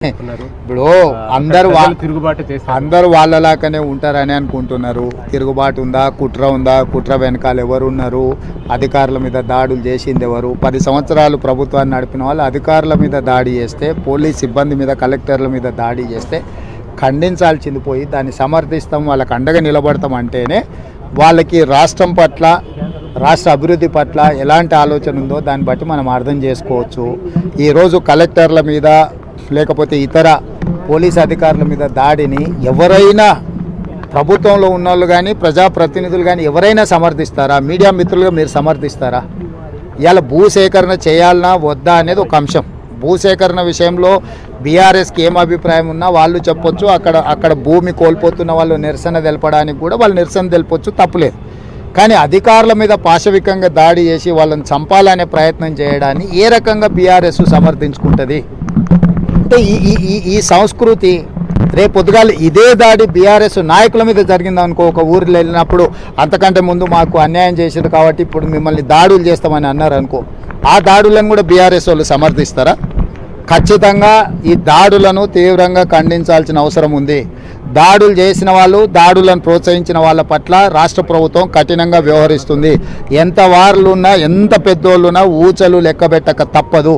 ఇప్పుడు అందరూ వాళ్ళలాగానే ఉంటారని అనుకుంటున్నారు. తిరుగుబాటు ఉందా, కుట్ర వెనకాల ఎవరు ఉన్నారు, అధికారుల మీద దాడులు చేసింది ఎవరు? 10 సంవత్సరాలు ప్రభుత్వాన్ని నడిపిన వాళ్ళు అధికారుల మీద దాడి చేస్తే, పోలీస్ సిబ్బంది మీద, కలెక్టర్ల మీద దాడి చేస్తే ఖండించాల్సింది పోయి దాన్ని సమర్థిస్తాం, వాళ్ళకి అండగా నిలబడతాం అంటేనే వాళ్ళకి రాష్ట్రం పట్ల, రాష్ట్ర అభివృద్ధి పట్ల ఎలాంటి ఆలోచన ఉందో దాన్ని బట్టి మనం అర్థం చేసుకోవచ్చు. ఈరోజు కలెక్టర్ల మీద లేకపోతే ఇతర పోలీస్ అధికారుల మీద దాడిని ఎవరైనా ప్రభుత్వంలో ఉన్నవాళ్ళు కానీ, ప్రజాప్రతినిధులు కానీ ఎవరైనా సమర్థిస్తారా? మీడియా మిత్రులుగా మీరు సమర్థిస్తారా? ఇవాళ భూసేకరణ చేయాలన్నా వద్దా అనేది ఒక అంశం. భూసేకరణ విషయంలో బీఆర్ఎస్కి ఏం అభిప్రాయం ఉన్నా వాళ్ళు చెప్పొచ్చు. అక్కడ భూమి కోల్పోతున్న వాళ్ళు నిరసన తెలపడానికి కూడా వాళ్ళు నిరసన తెలపొచ్చు, తప్పులేదు. కానీ అధికారుల మీద పాశవికంగా దాడి చేసి వాళ్ళని చంపాలనే ప్రయత్నం చేయడాన్ని ఏ రకంగా బీఆర్ఎస్ సమర్థించుకుంటుంది? అంటే ఈ సంస్కృతి రేపు పొద్దుగాల ఇదే దాడి బీఆర్ఎస్ నాయకుల మీద జరిగిందనుకో, ఒక ఊరిలో వెళ్ళినప్పుడు అంతకంటే ముందు మాకు అన్యాయం చేసేది కాబట్టి ఇప్పుడు మిమ్మల్ని దాడులు చేస్తామని అన్నారు అనుకో, ఆ దాడులను కూడా బీఆర్ఎస్ వాళ్ళు సమర్థిస్తారా? ఖచ్చితంగా ఈ దాడులను తీవ్రంగా ఖండించాల్సిన అవసరం ఉంది. దాడులు చేసిన వాళ్ళు, దాడులను ప్రోత్సహించిన వాళ్ళ పట్ల రాష్ట్ర ప్రభుత్వం కఠినంగా వ్యవహరిస్తుంది. ఎంత వారులున్నా, ఎంత పెద్దోళ్ళున్నా ఊచలు లెక్కబెట్టక తప్పదు.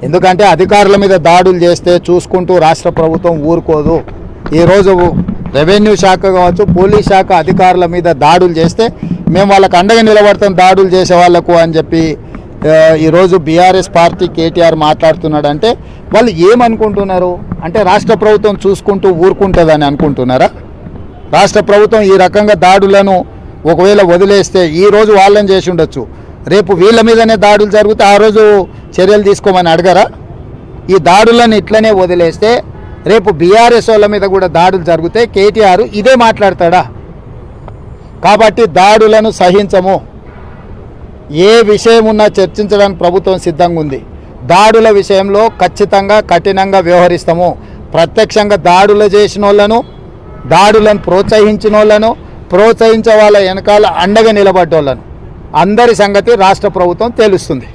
ఎందుకంటే అధికారుల మీద దాడులు చేస్తే చూసుకుంటూ రాష్ట్ర ప్రభుత్వం ఊరుకోదు. ఈరోజు రెవెన్యూ శాఖ కావచ్చు, పోలీస్ శాఖ అధికారుల మీద దాడులు చేస్తే మేము వాళ్ళకు అండగా నిలబడతాం దాడులు చేసే వాళ్ళకు అని చెప్పి ఈరోజు బీఆర్ఎస్ పార్టీ కేటీఆర్ మాట్లాడుతున్నాడంటే వాళ్ళు ఏమనుకుంటున్నారు? అంటే రాష్ట్ర ప్రభుత్వం చూసుకుంటూ ఊరుకుంటుందని అనుకుంటున్నారా? రాష్ట్ర ప్రభుత్వం ఈ రకంగా దాడులను ఒకవేళ వదిలేస్తే ఈరోజు వాళ్ళని చేసి ఉండొచ్చు, రేపు వీళ్ళ మీదనే దాడులు జరిగితే ఆ రోజు చర్యలు తీసుకోమని అడగరా? ఈ దాడులను ఇట్లనే వదిలేస్తే రేపు బీఆర్ఎస్ వాళ్ళ మీద కూడా దాడులు జరిగితే కేటీఆర్ ఇదే మాట్లాడతాడా? కాబట్టి దాడులను సహించము. ఏ విషయం ఉన్నా చర్చించడానికి ప్రభుత్వం సిద్ధంగా ఉంది. దాడుల విషయంలో ఖచ్చితంగా కఠినంగా వ్యవహరిస్తాము. ప్రత్యక్షంగా దాడులు చేసిన వాళ్ళను, దాడులను ప్రోత్సహించిన వాళ్ళను, ప్రోత్సహించే వాళ్ళ వెనకాల అండగా నిలబడ్డ వాళ్ళను అందరి సంగతి రాష్ట్ర ప్రభుత్వం తెలుస్తుంది.